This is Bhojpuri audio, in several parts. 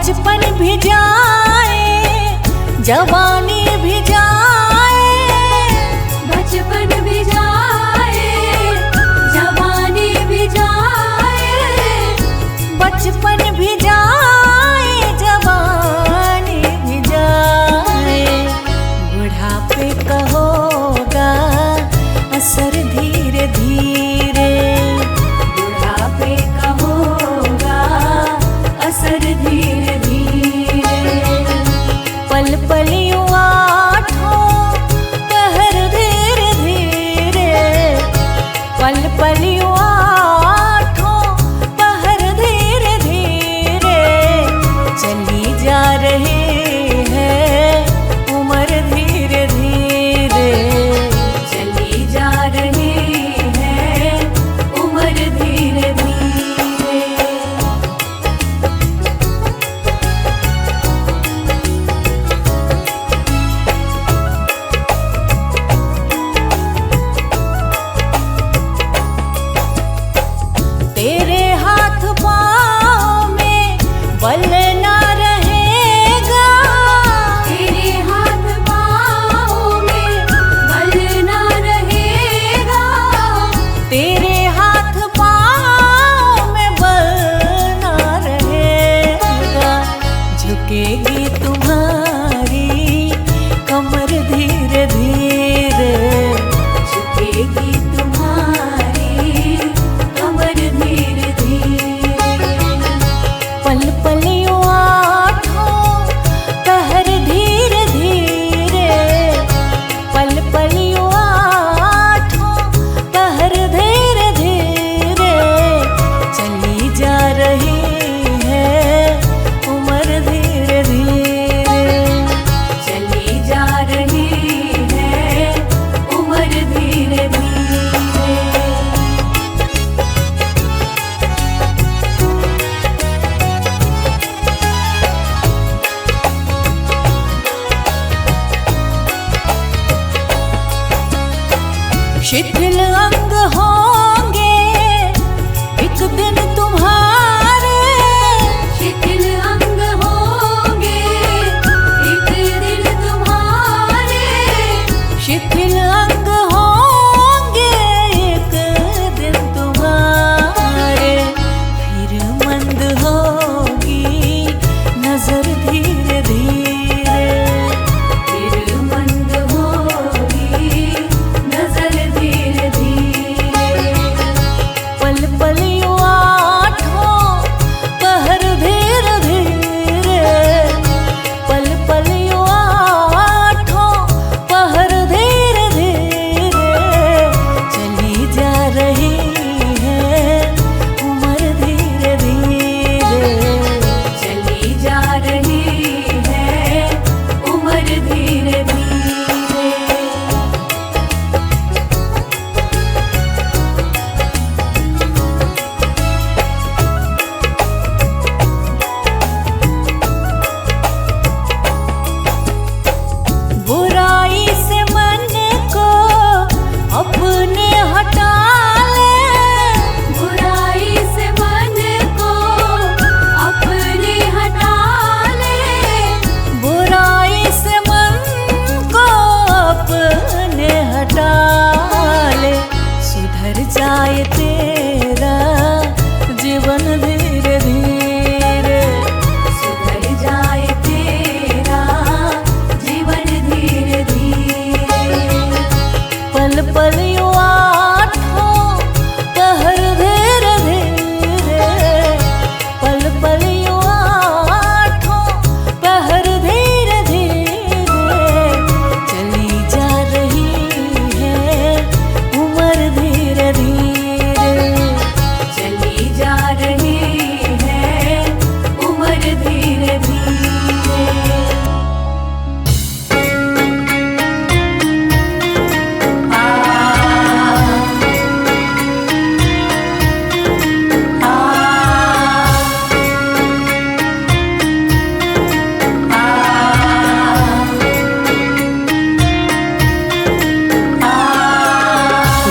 बचपन भी जाए जवानी भी जाए, बचपन भी जाए जवानी भी जाए, बचपन भी जाए जवानी भी जाए। बुढ़ापे का होगा असर धीरे धीरे, बुढ़ापे का होगा असर धीरे धीरे। पल पल यूं आठों पहर धीरे धीरे, पल पल यूं आठों पहर धीरे धीरे। चली जा रही है उम्र धीरे धीरे, चली जा रही है उम्र धीरे धीरे। तेरे हाथ पाँव में बल ना रहेगा, तेरे हाथ पाँव में बल ना रहेगा, तेरे हाथ पाँव में बल ना रहेगा। झुकेगी तुम्हारी कमर धीरे धीरे, झुकेगी तुम्हारी कमर धीरे धीरे। पल पल यूं आठों पहर धीरे धीरे, पल पल यूं आठों पहर धीरे धीरे। चली जा रही है उम्र धीरे धीरे, चली जा रही है उम्र धीरे धीरे। शिथिल अंग होंगे एक दिन तुम्हारे, शिथिल अंग होंगे एक दिन तुम्हारे, शिथिल अंग होंगे एक दिन तुम्हारे। फिर मंद होगी नजर धीरे धीरे, फिर मंद होगी नजर धीरे धीरे। पल पल यूं आठों पहर धीरे धीरे, पल पल यूं आठों पहर धीरे धीरे। चली जा रही है उम्र धीरे धीरे, चली जा रही है उम्र धीरे धीरे। बुराई से मन को अपने हटा ले, बुराई से मन को अपने हटा ले, बुराई से मन को अपने हटा ले। सुधर जाए तेरा जीवन धीरे धीरे, सुधर जाए तेरा जीवन धीरे धीरे। पल पल यूं आठों पहर धीरे धीरे, पल पल यूं आठों पहर धीरे धीरे। चली जा रही है उम्र धीरे धीरे, चली जा रही है उम्र धीरे धीरे।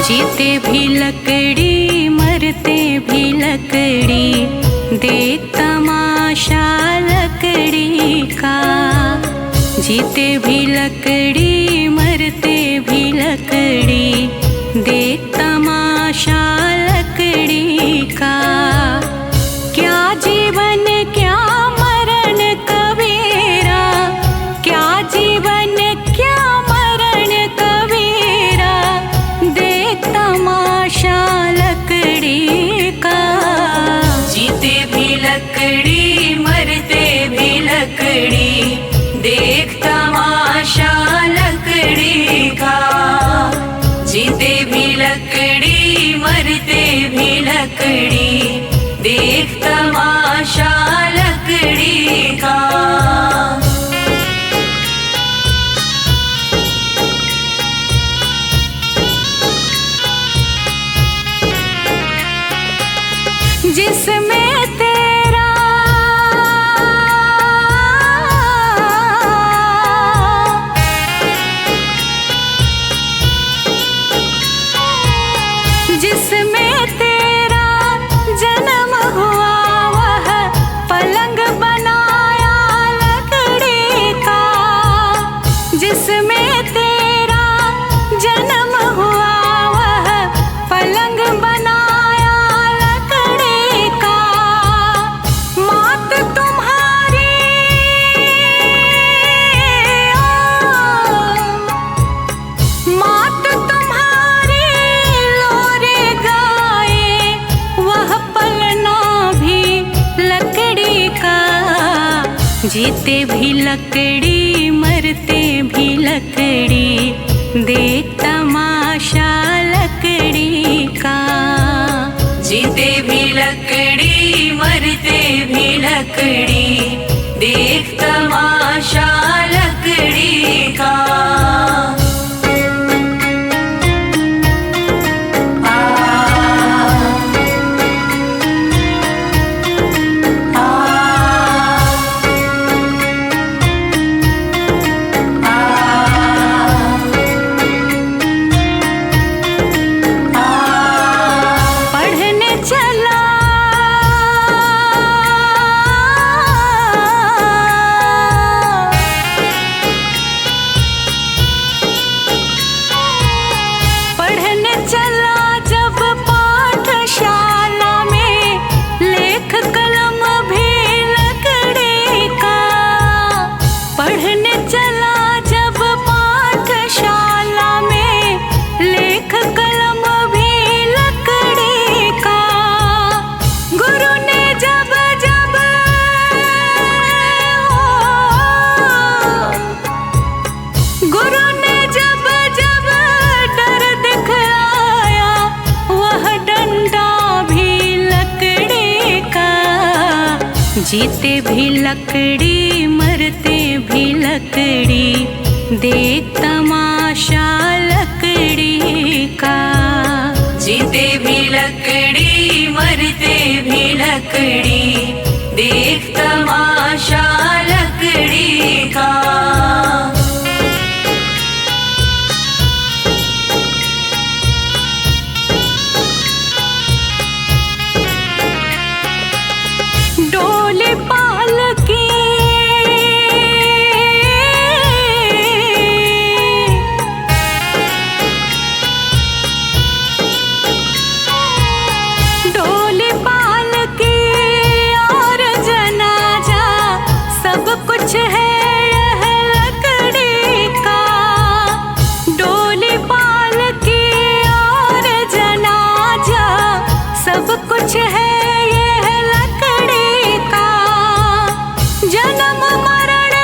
जीते भी लकड़ी मरते भी लकड़ी, देख तमाशा लकड़ी। का। जीते भी लकड़ी मरते भी लकड़ी, देख तमाशा लकड़ी का। क्या जीवन क्या मरण कबीरा, क्या जीवन क्या मरण कबीरा, देख तमाशा लकड़ी का। जीते भी लकड़ी मरते भी लकड़ी, देख तमाशा लकड़ी का। जीते भी लकड़ी मरते भी लकड़ी, देख तमाशा लकड़ी का। जिसमें तेरा जिसमें तेरा जन्म हुआ, वह पलंग बनाया लकड़ी का। जिसमें तेरा जन्म हुआ, वह पलंग बनाया लकड़ी का। मात तुम्हारी मात तुम्हारी लोरे गाए, वह पलना भी लकड़ी का। जीते भी लकड़ी मरते भी लकड़ी, देख तमाशा लकड़ी का। जीते भी लकड़ी मरते भी लकड़ी, देख तमाशा लकड़ी का। पढ़ने चला पढ़ने चला जब पाठशाला में, लेख कलम भी लकड़ी का। पढ़ने चला जब पाठशाला में, लेख कलम भी लकड़ी का। गुरु ने जब जब गुरु ने जब जब डर दिखलाया, वह डंडा भी लकड़ी का। जीते भी लकड़ी मरते भी लकड़ी, देख तमाशा लकड़ी का। जीते भी लकड़ी मरते भी लकड़ी, देख तमाशा लकड़ी का। डोली पालकी डोली पालकी और जनाजा, सब कुछ है यह लकड़ी का। डोली पालकी और जनाजा, सब कुछ है यह लकड़ी का। जन्म मरण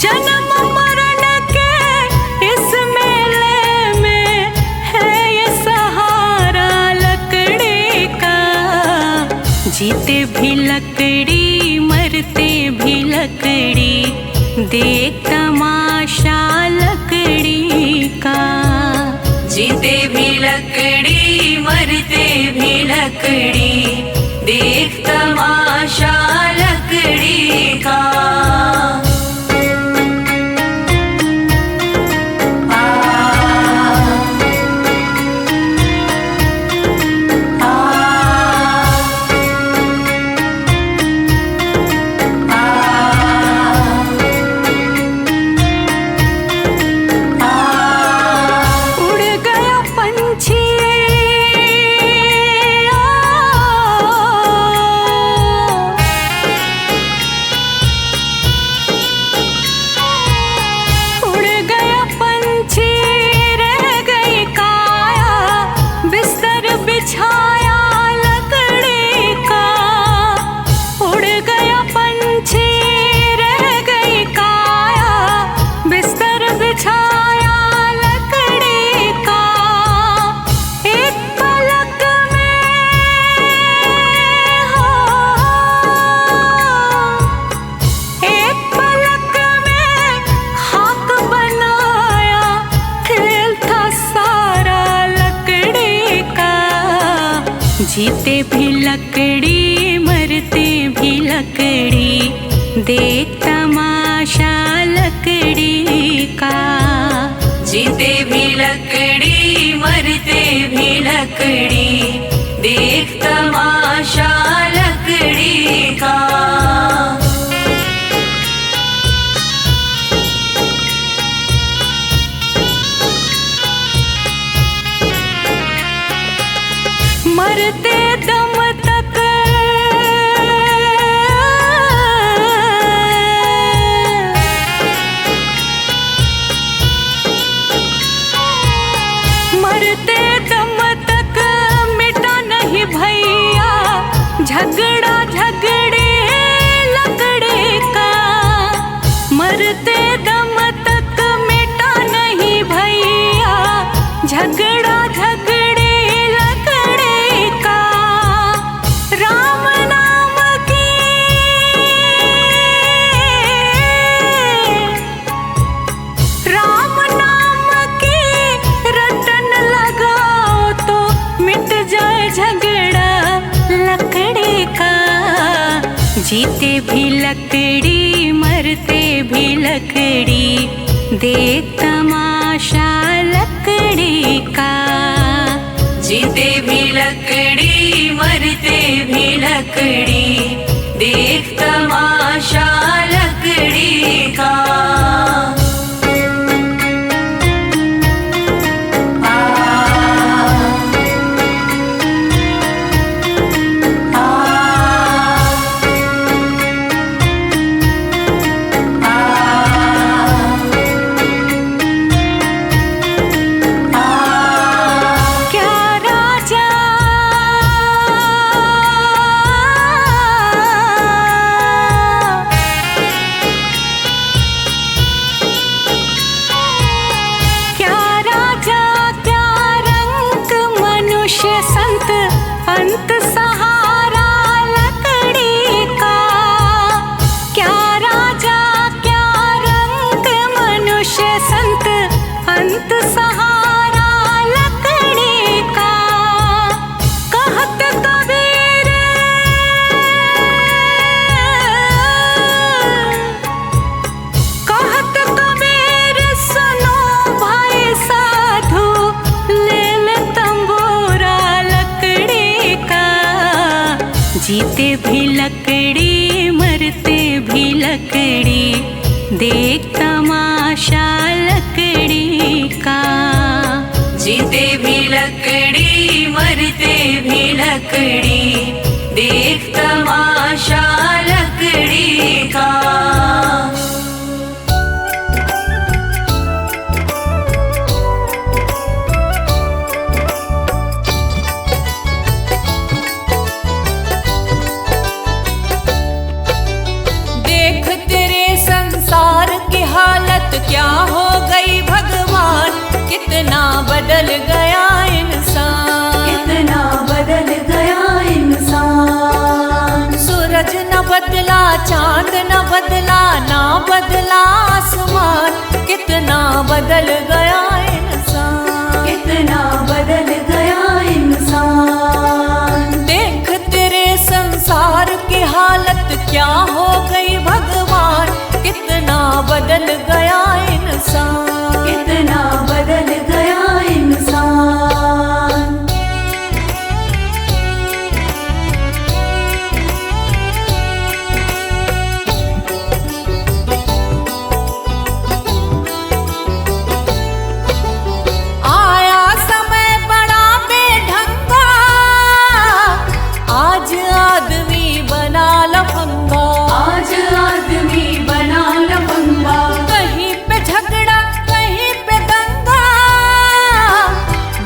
जन्म मरण के इस मेले में है ये सहारा लकड़ी का। जीते भी लकड़ी मरते भी लकड़ी, देख तमाशा लकड़ी का। जीते भी लकड़ी मरते भी लकड़ी, देख तमाशा लकड़ी का। जीते भी लकड़ी मरते भी लकड़ी, देख तमाशा लकड़ी का। जीते भी लकड़ी मरते भी लकड़ी, देख तमाशा लकड़ी का। मरते दम तक मरते दम तक मिटा नहीं भैया झगड़ा झगड़े लकड़ी का। मरते दम तक मिटा नहीं भैया झगड़ा झगड़े लकड़ी का। राम नाम की राम नाम की रटन लगाओ तो मिट जाए झगड़ा लकड़ी का। जीते भी लकड़ी मरते भी लकड़ी, देख तमाशा लकड़ी का। जीते भी लकड़ी मरते भी लकड़ी, देख तमाशा लकड़ी का। क्या राजा क्या राजा क्या रंग मनुष्य संत अंत सहारा लकड़ी का। क्या राजा क्या रंग मनुष्य संत अंत सहारा लकड़ी का। कहत कबीर कहत कबीर सुनो भाई साधु, ले ले तंबूरा लकड़ी का। जीते भी लकड़ी मरते भी लकड़ी, देख तमाशा लकड़ी का। जीते भी लकड़ी मरते भी लकड़ी, देख तमाशा लकड़ी का। देख तेरे संसार की हालत क्या हो गई भगवान, कितना बदल गया इंसान, कितना बदल गया इंसान। सूरज न बदला चांद न बदला ना बदला आसमान, कितना बदल गया इंसान, कितना बदल गया इंसान। देख तेरे संसार की हालत क्या हो गई भगवान, कितना बदल गया इंसान, कितना बदल गया इंसान। आया समय बड़ा बेढंगा, आज आदमी बना लफंगा। आज आदमी बना लफंगा, कहीं पे झगड़ा कहीं पे दंगा,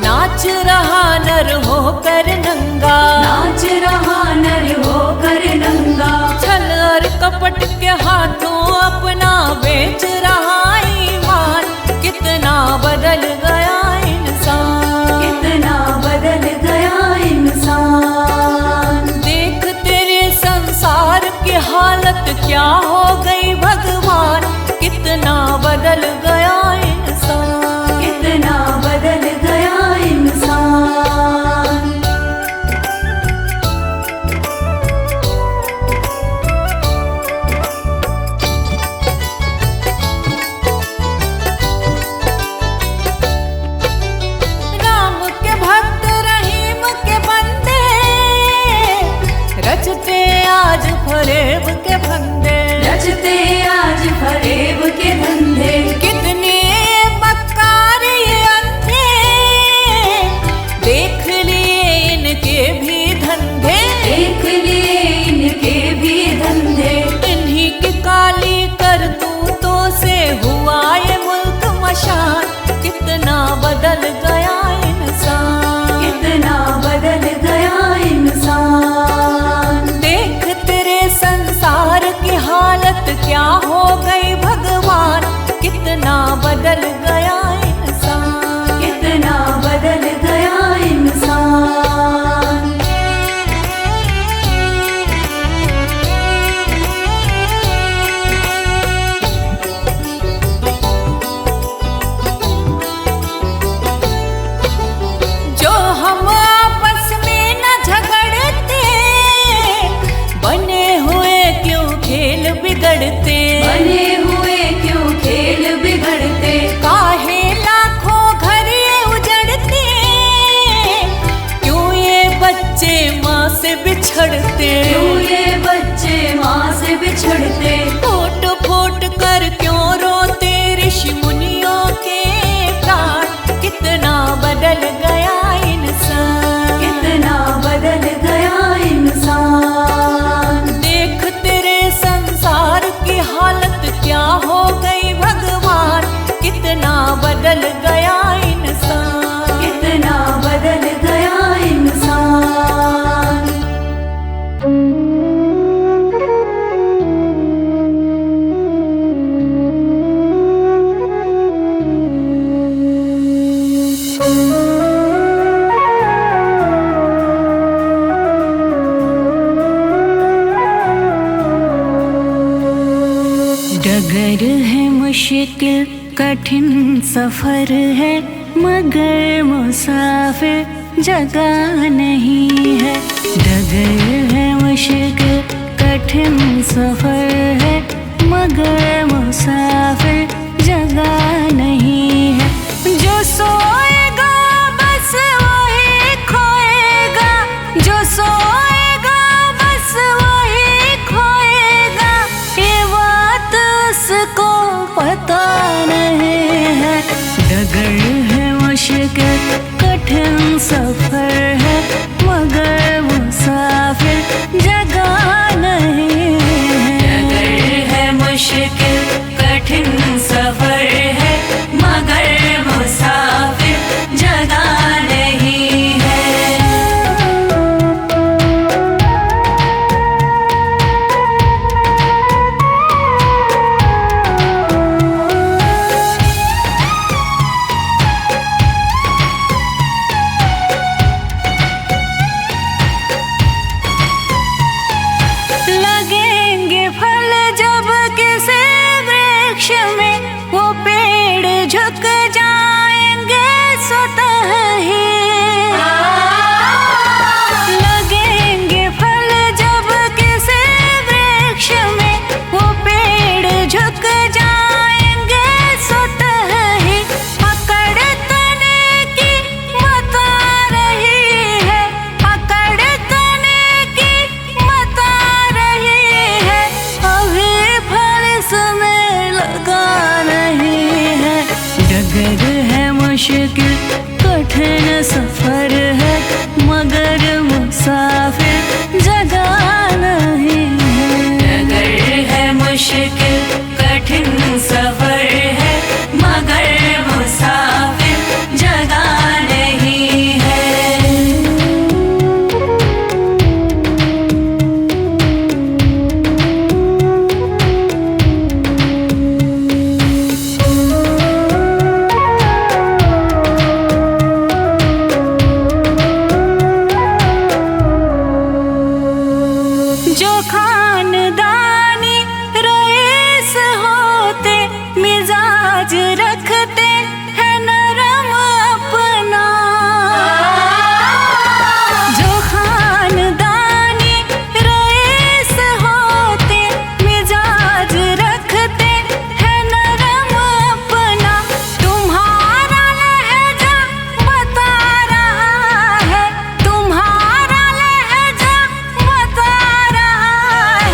नाच रहा नर होकर नंगा। नाच रहा नर होकर नंगा। छल और कपट के हाथों अपना बेच रहा ईमान, कितना बदल गया इंसान, कितना बदल गया इंसान। देख तेरे संसार की हालत क्या हो गई भगवान, कितना बदल गया इंसान, कितना बदल गया इंसान। बिछड़ते, क्यों ये बच्चे माँ से बिछड़ते, फूट फूट कर क्यों रोते ऋषि मुनियों के प्राण। कितना बदल गया इंसान, कितना बदल गया इंसान। देख तेरे संसार की हालत क्या हो गई भगवान। कितना बदल गया इंसान, कितना बदल गया इंसान। डगर है मुश्किल कठिन सफर है, मगर मुसाफिर जगह नहीं है। डगर है मुश्किल कठिन सफर है, मगर मुसाफिर जगह नहीं है। जो सोएगा बस वही खोएगा, जो सोएगा बस वही खोएगा। ये बात उसको पता नहीं है। डगर है मुश्किल कठिन सफर है, मगर मुसाफिर जगह नहीं है। डगर है मुश्किल कठिन सफर है, मगर मुसाफिर जगह नहीं है। लगेंगे फल जब किसी वृक्ष में, वो पेड़ झुक जाएंगे स्वतः ही। लगेंगे फल जब किसी वृक्ष में, वो पेड़ झुक जाएंगे स्वतः ही। पकड़ तने की बता रही है, पकड़ तने की बता रही है। अभी फल इसमें लगा नहीं है। डगर है मुश्किल कठिन सफर है, मगर मुसाफिर जगह नहीं है। डगर है मुश्किल कठिन सफर है, मगर मुसाफिर जगह नहीं है। जो खानदानी रईस होते, मिजाज रखते हैं नरम अपना। जो खानदानी रईस होते, मिजाज रखते हैं नरम अपना। तुम्हारा लहजा बता रहा है, तुम्हारा लहजा बता रहा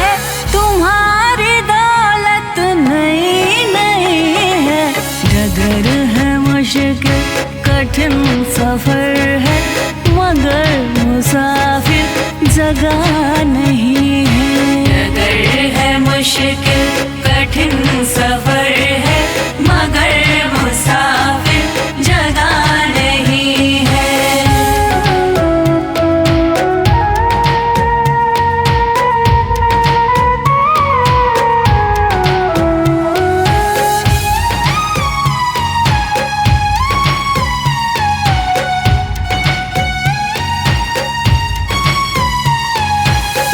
है। तुम्हारी दौलत नई नहीं है। डगर है मुश्किल कठिन सफर है, मगर मुसाफिर जगह नहीं है। डगर है मुश्किल कठिन सफर है, मगर मुसाफिर जगह नहीं है।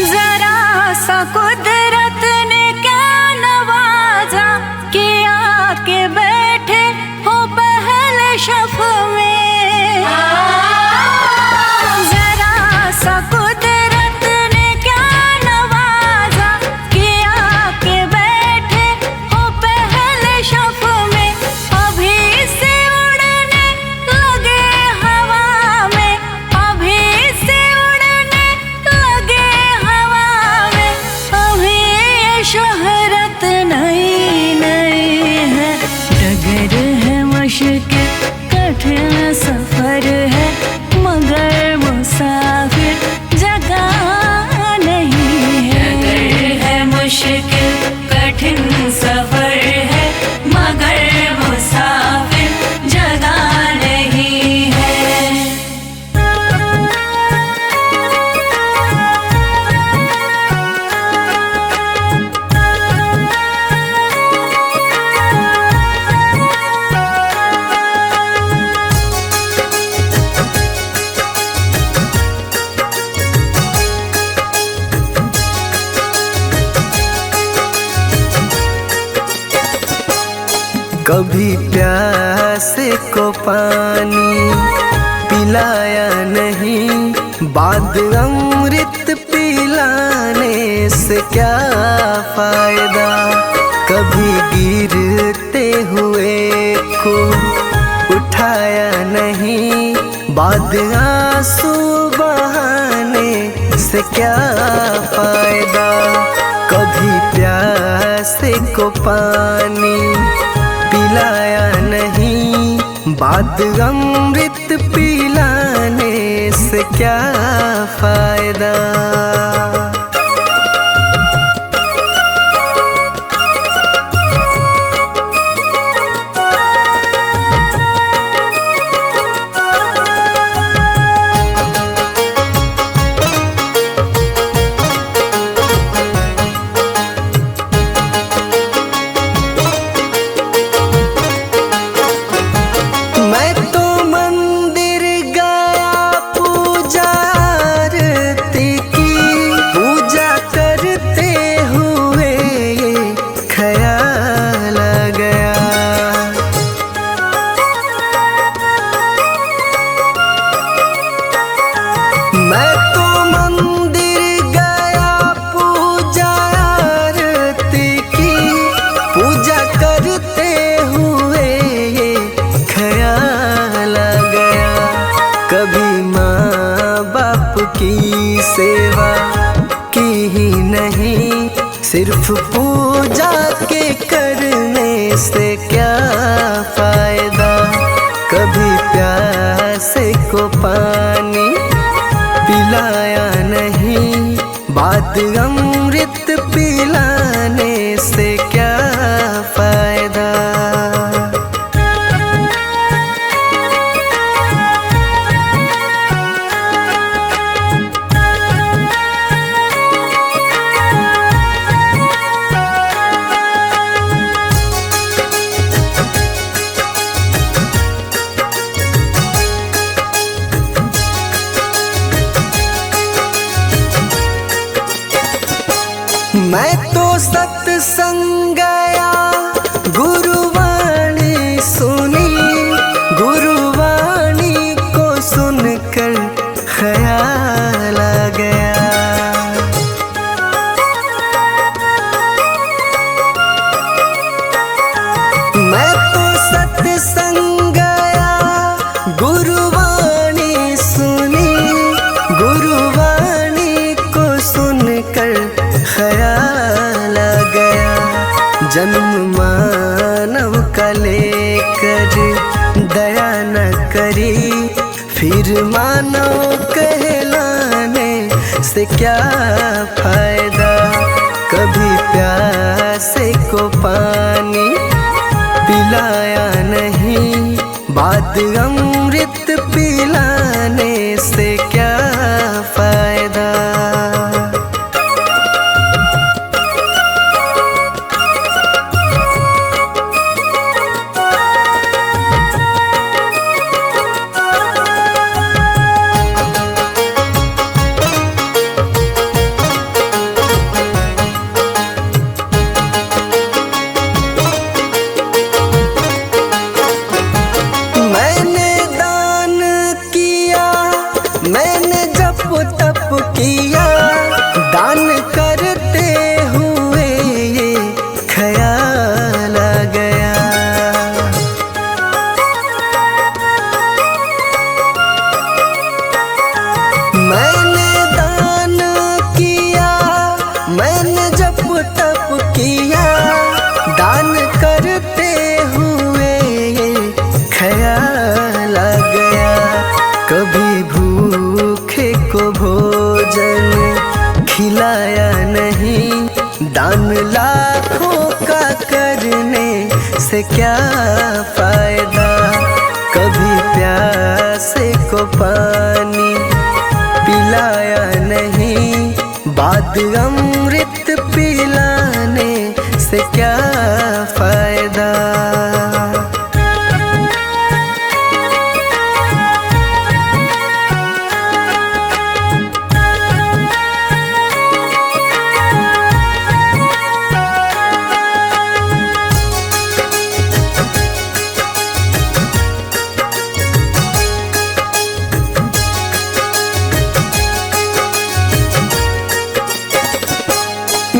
जरा सा कुदरत ने क्या नवाजा, किया के बैठे हो पहले शफ में। जरा सा कुदरत ने क्या नवाजा, किया के बैठे हो पहले शफ में। अभी से उड़ने लगे हवा में, अभी से उड़ने लगे कभी प्यासे को पानी पिलाया नहीं, बाद अमृत पिलाने से क्या फायदा। कभी गिरते हुए को उठाया नहीं, बाद आंसू बहाने से क्या फायदा। कभी प्यासे को पानी पिलाया नहीं, बाद अमृत पिलाने से क्या फायदा। कभी माँ बाप की सेवा की ही नहीं, सिर्फ पूजा के करने से क्या फायदा। कभी प्यासे को पानी पिलाया नहीं, बाद अमृत पिलाने से क्या फायदा। मैं तो सत्संग गया, गुरुवाणी सुनी, गुरुवाणी को सुनकर ख्याल आ गया। मैं तो सत्संग गया, गुरुवाणी सुनी, गुरुवाणी को सुनकर ख्याल आ गया। जन्म मानव का लेकर दया न करी, फिर मानव कहलाने से क्या फायदा। कभी प्यासे को पानी पिलाया नहीं, बाद अमृत पिलाने से क्या फायदा। मैंने जप तप किया, दान करते हुए ये ख्याल आ गया। मैंने दान किया, मैंने जप तप किया, दान करते हुए ये ख्याल आ गया। कभी भूखे को भोजन खिलाया नहीं, दान लाखों का करने से क्या फायदा। कभी प्यासे को पानी पिलाया नहीं, बाद अमृत पिलाने से क्या फायदा।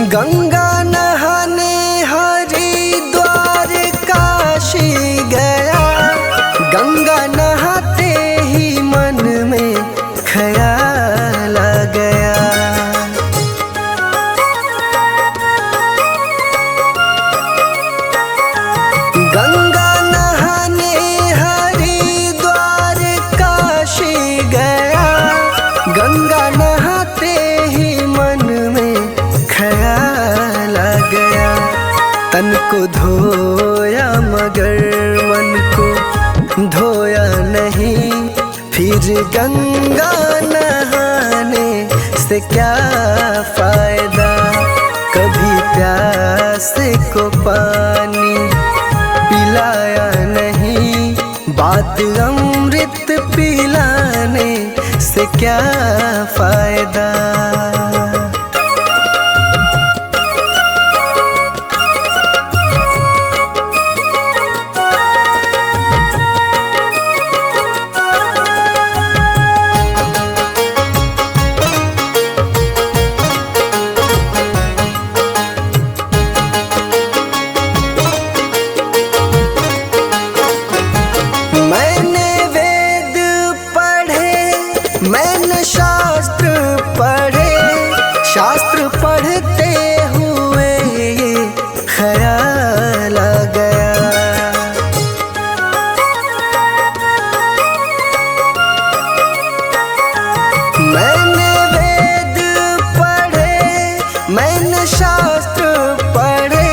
गंगा नहाने हरिद्वार काशी गया, गंगा नहाते ही मन में ख्याल आ गया। गंगा नहाने हरिद्वार काशी गया, गंगा नहाते ही मन में ख्याल आ गया। तन को धोया मगर मन को धोया नहीं, फिर गंगा नहाने से क्या फायदा। कभी प्यास को पानी पिलाया नहीं, बात अमृत पिलाने से क्या फायदा। मैंने वेद पढ़े, मैंने शास्त्र पढ़े, शास्त्र पढ़ते हुए ये ख्याल आ गया। मैंने वेद पढ़े, मैंने शास्त्र पढ़े,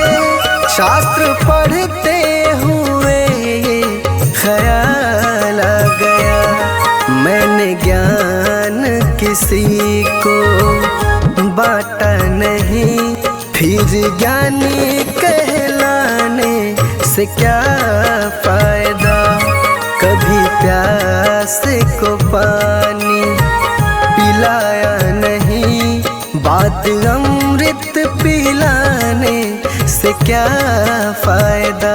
शास्त्र पढ़ते हुए ये ख्याल आ गया। मैंने ज्ञान किसी को बांटा नहीं, फिर ज्ञानी कहलाने से क्या फायदा। कभी प्यास को पानी पिलाया नहीं, बात अमृत पिलाने से क्या फायदा।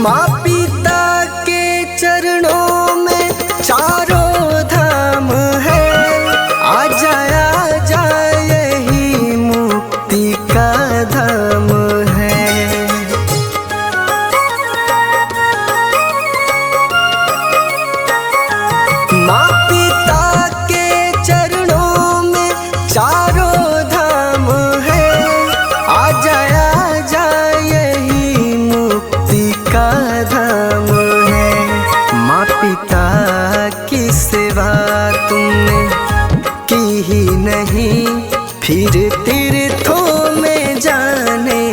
माँ पिता के चरणों में चारों धाम है, आ जा यही मुक्ति का धाम है। माँ पिता के चरणों में चारों धाम है, आ जा यही मुक्ति का धाम है। माँ पिता की सेवा तुमने की ही नहीं, फिर तीर्थों में जाने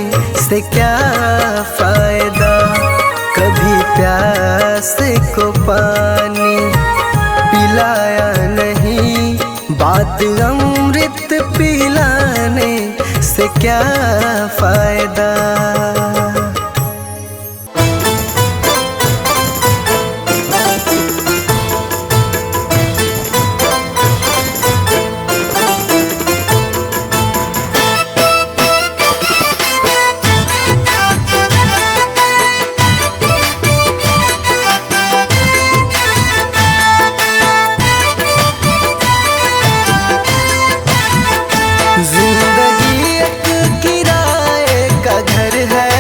से क्या फायदा। कभी प्यास को पानी पिलाया नहीं, बात अमृत पिलाने से क्या फायदा। जिंदगी एक किराए का घर है,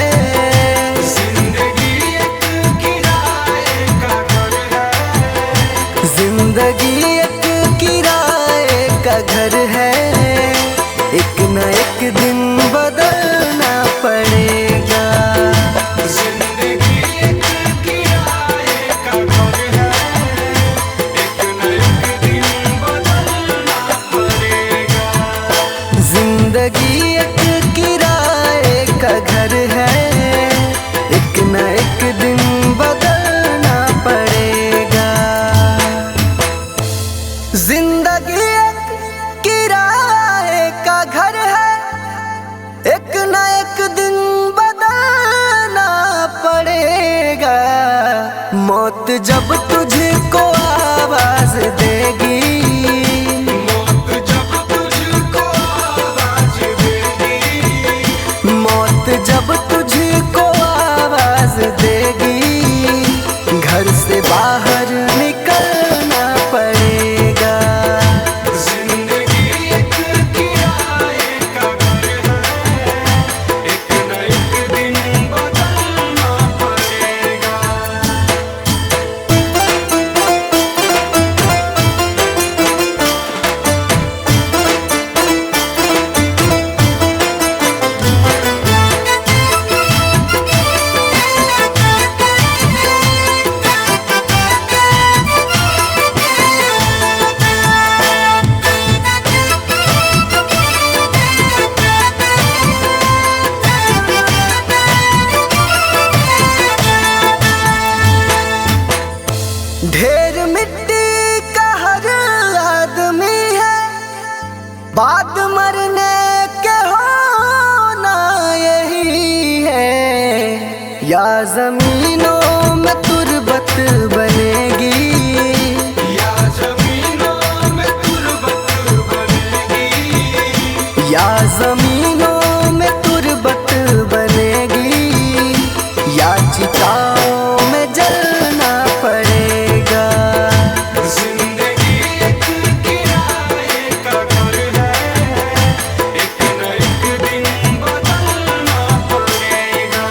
जिंदगी एक किराए का घर है, जिंदगी एक किराए का घर है। एक न एक दिन बदलना पड़ेगा। जिंदगी एक किराए का घर है, एक न एक दिन बदलना पड़ेगा। जिंदगी एक किराए का घर है, एक न एक दिन बदलना पड़ेगा। जिंदगी एक किराए का घर है, एक न जब तुझको आवाज देगी, मौत जब तुझको आवाज देगी, मौत जब तुझको आवाज देगी, घर से बाहर निकलना पड़ेगा। जिंदगी एक किराए का घर है, एक न एक दिन बदलना पड़ेगा। ढेर मिट्टी का हर आदमी है, बाद मरने के होना यही है। या जमीनों में तुरबत बनेगी, या जमीनों में तुरबत बनेगी, या जमीनों में तुरबत बनेगी, या चिताओं में जलना पड़ेगा। जिंदगी एक किराए का घर है, एक न एक दिन बदलना पड़ेगा।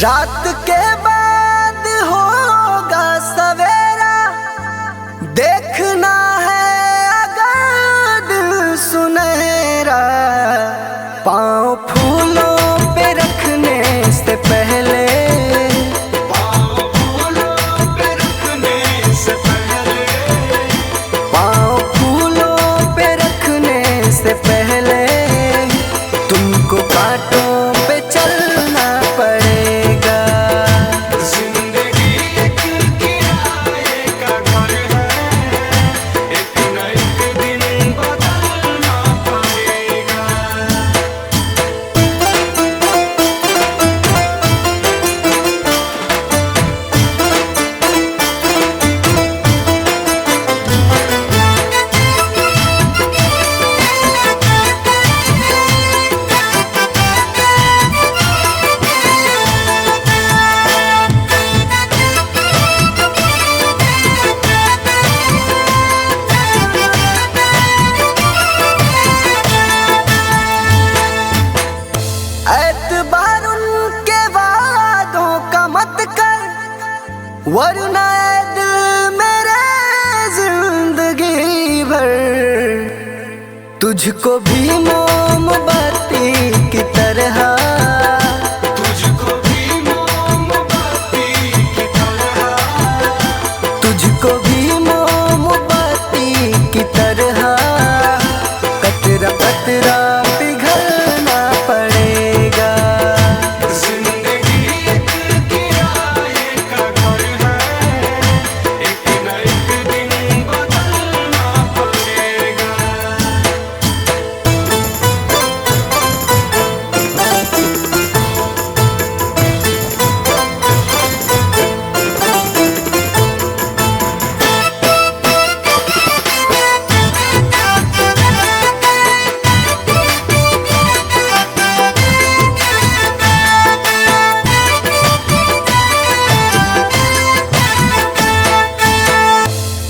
रात के बाद होगा सवेरा, देखना है अगर दिल सुनहरा। पाँव फूलों पे रखने से पहले, पाँव फूलों पे रखने से पहले, पाँव फूलों पे रखने से पहले, तुमको कांटों पे चलना पड़ेगा। जिंदगी एक किराए का घर है, एक न एक दिन बदलना पड़ेगा। एतबार उनके वादों का मत कर, वरना ऐ दिल मेरे जिंदगी भर तुझको भी मोमबत्ती की तरह, तुझको भी मोमबत्ती की तरह, तुझको भी मोमबत्ती की तरह, कतरा कतरा पिघलना पड़ेगा। जिंदगी एक किराए का घर है, एक न एक दिन बदलना पड़ेगा।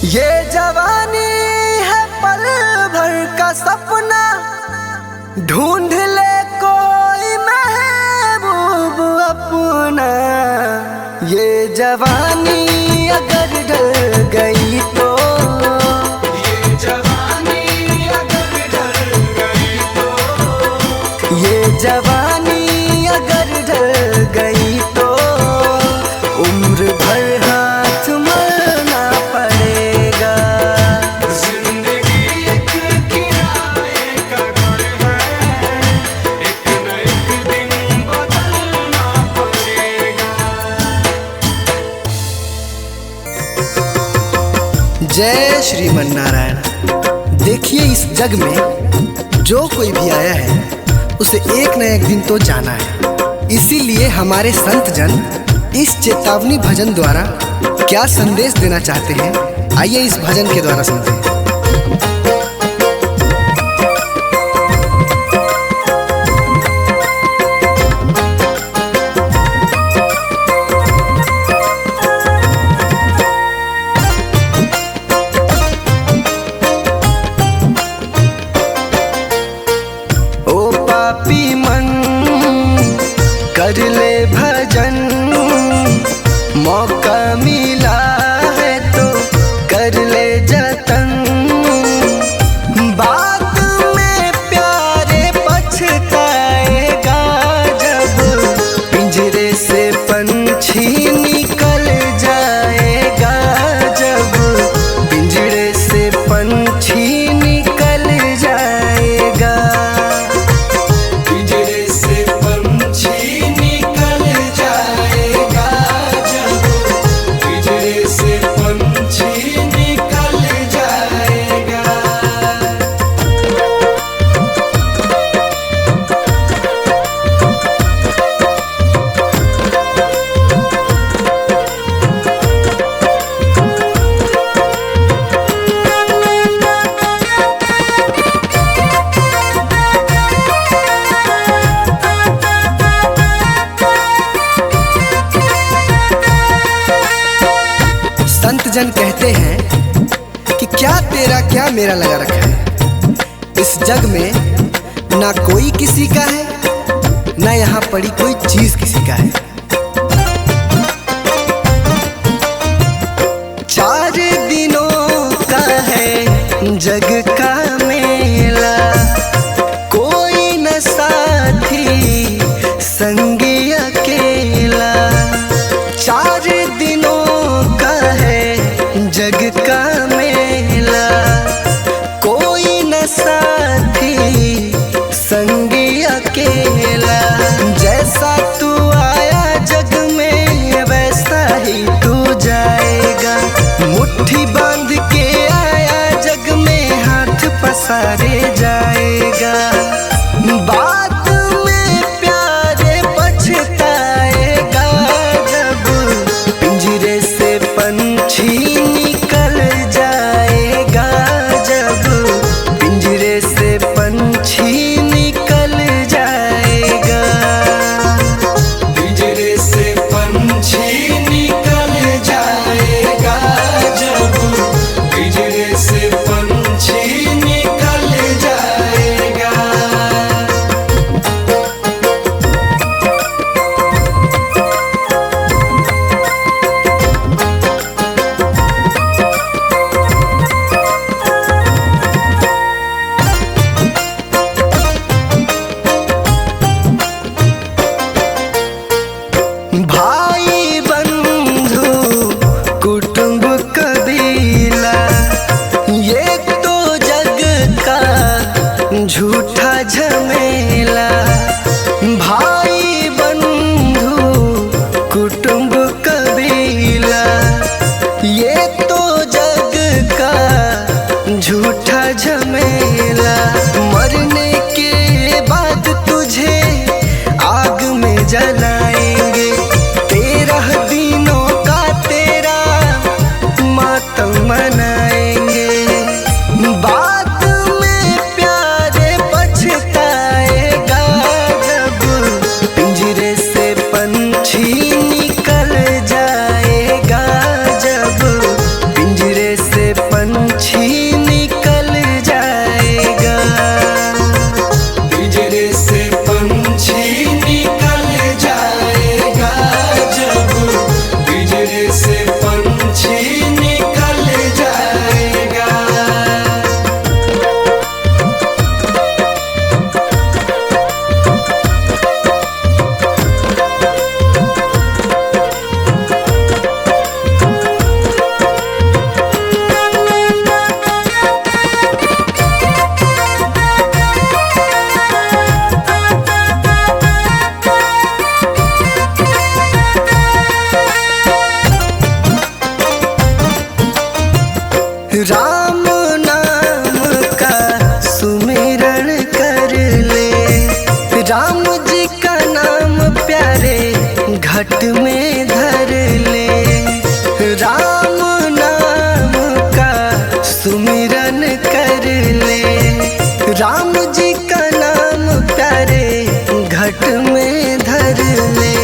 ये जवानी है पल भर का सपना, ढूंढ ले कोई महबूब अपना। ये जवानी अगर ढल गई तो, ये जवानी अगर ढल गई तो, ये जवानी अगर ढल गई तो, उम्र भर हाथ मलना पड़ेगा। जिंदगी जय श्रीमन नारायण। देखिए, इस जग में जो कोई भी आया है उसे एक न एक दिन तो जाना है। इसीलिए हमारे संत जन इस चेतावनी भजन द्वारा क्या संदेश देना चाहते हैं, आइए इस भजन के द्वारा सुनते हैं। पापी मन कर ले भजन, मौका मिला है तो कर ले जतन। बाद में प्यारे पछताएगा जब पिंजरे से पंछी निकल जाएगा, जब पिंजरे से पंछी निकल जाएगा। संत जन कहते हैं कि क्या तेरा क्या मेरा लगा रखा है। इस जग में ना कोई किसी का है, ना यहाँ पड़ी कोई चीज किसी का है। 4 दिनों का है जग का मेला, कोई न साथी संगी अकेला। 4 दिनों जग का मेला, कोई न साथी संगी अकेला। जैसा तू आया जग में वैसा ही तू जाएगा। मुट्ठी बांध के आया जग में हाथ पसारे जाएगा। बाद में प्यारे पछताएगा जब पिंजरे से पंछी निकल जाएगा, जब पिंजरे से पंछी निकल जाएगा। पिंजरे से पंछी निकल जाएगा, जब पिंजरे से पंछी निकल जाएगा। भाई बंधु कुटुंब कबीला, ये तो जग का झूठा झमेला। भाई बंधु कुटुंब कबीला, ये तो जग का झूठा झमेला। मरने के बाद तुझे आग में जलाएंगे, 13 दिनों का तेरा मातम मनाएंगे। बाद में प्यारे पछताएगा जब पिंजरे से पंछी निकल जाएगा, जब पिंजरे से पंछी निकल जाएगा। पिंजरे से पंछी निकल जाएगा। का नाम प्यारे घट में धर ले, राम नाम का सुमिरन कर ले। राम जी का नाम प्यारे घट में धर ले,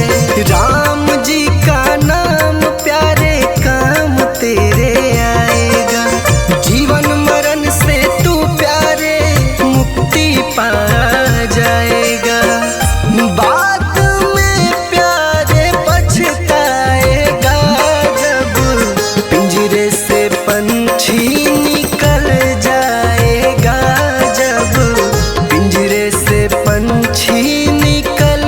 राम जी का नाम प्यारे काम तेरे आएगा। जीवन मरण से तू प्यारे मुक्ति पा जाएगा। बाद में प्यारे पछताएगा जब पिंजरे से पंछी निकल जाएगा, जब पिंजरे से पंछी निकल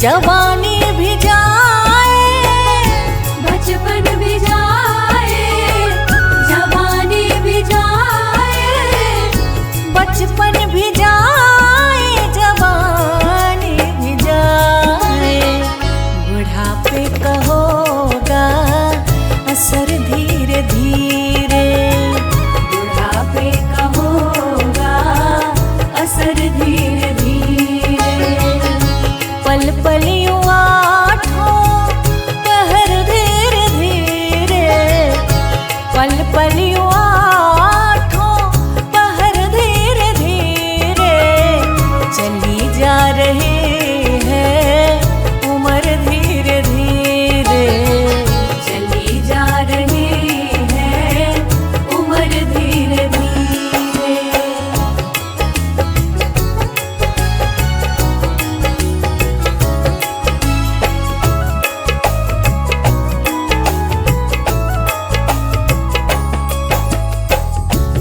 जवानी भी जाए, बचपन भी जाए, जवानी भी जाए, बचपन भी जाए, जवानी भी जाए। बुढ़ापे का होगा असर धीरे धीरे, बुढ़ापे का होगा असर धीरे धीरे। पल पल यूं आठों पहर धीरे धीरे, पल पल यूं आठों पहर धीरे धीरे। चली जा रही है उम्र धीरे धीरे, चली जा रही है उम्र धीरे धीरे।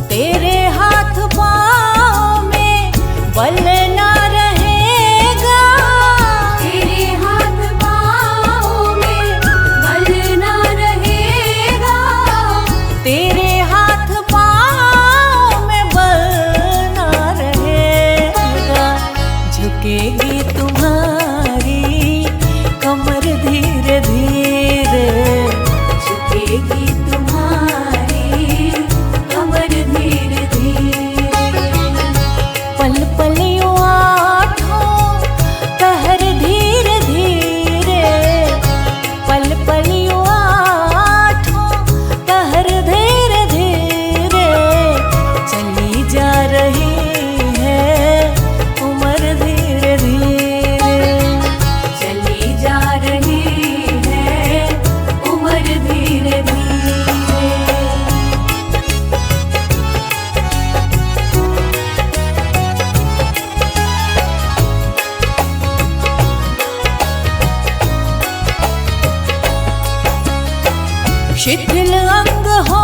तेरे हाथ पाँव में बल ना रहेगा, तेरे हाथ पाँव में बल ना रहेगा, तेरे हाथ पाँव में बल ना रहेगा। झुकेगी तुम्हारी कमर धीरे धीरे, झुकेगी तुम्हारी कमर धीरे धीरे। पल पल यूं आठों पहर धीरे धीरे, पल पल यूं आठों पहर धीरे धीरे। चली जा रही है उम्र धीरे धीरे, चली जा रही है उम्र धीरे धीरे। शिथिल अंग हो